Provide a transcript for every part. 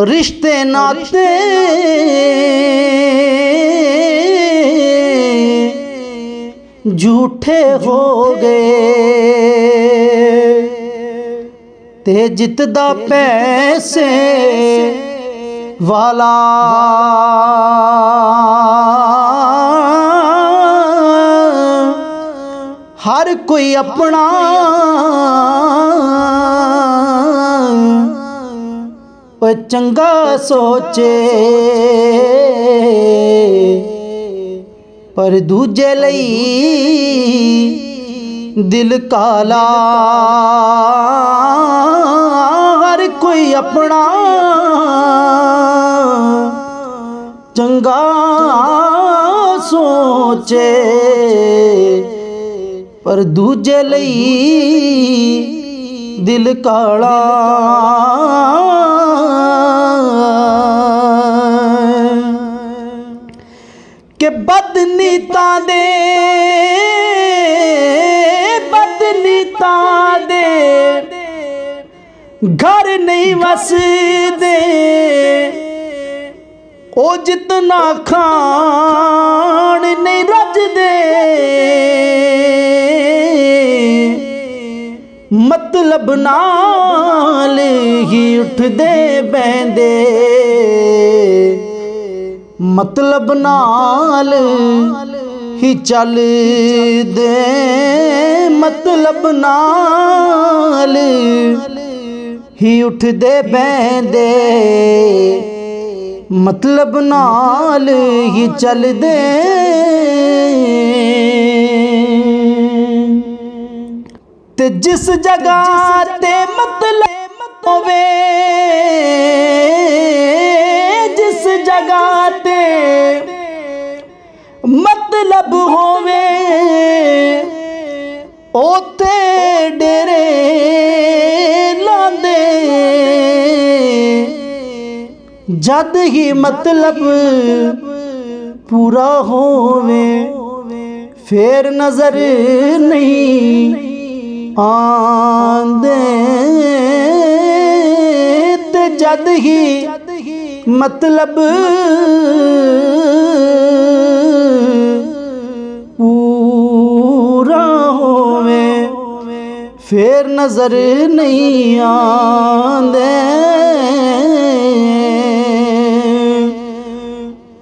रिश्ते नाते झूठे हो गए ते जितदा पैसे वाला हर कोई अपना चंगा सोचे पर दूजे लई दिल काला हर कोई अपना चंगा सोचे पर दूजे लई दिल काला के बदनीता दे घर नहीं वसदे ओ जितना खान नहीं रजदे मतलब नाल ही उठदे बहंदे मतलब नाल ही चल दे मतलब नाल ही उठदे बहंदे मतलब नाल ही चल दे ते जिस जगह ते मतलब होवे जिस जगह ते मतलब होवे ओते डेरे लांदे जद ही मतलब पूरा होवे फिर नजर नहीं आंदे ते जद ही मतलब पूरा होवे फिर नजर नहीं आंदे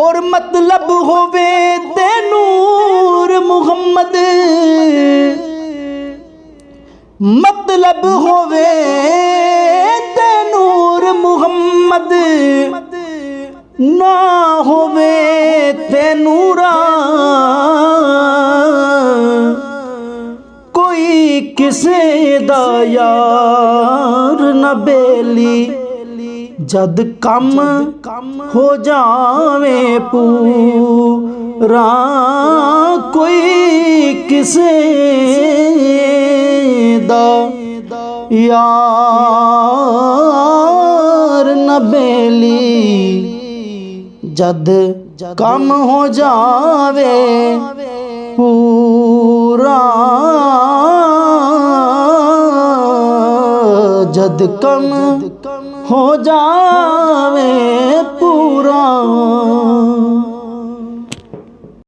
और मतलब होवे ते नूर मुहम्मद मतलब होवे ते नूर मुहम्मद ना होवे ते नूरा कोई किसे दा यार न बेली जद कम हो जावे पूरा कोई किसे दा यार न बेली जद कम हो जावे पूरा जद कम हो जावे पूरा।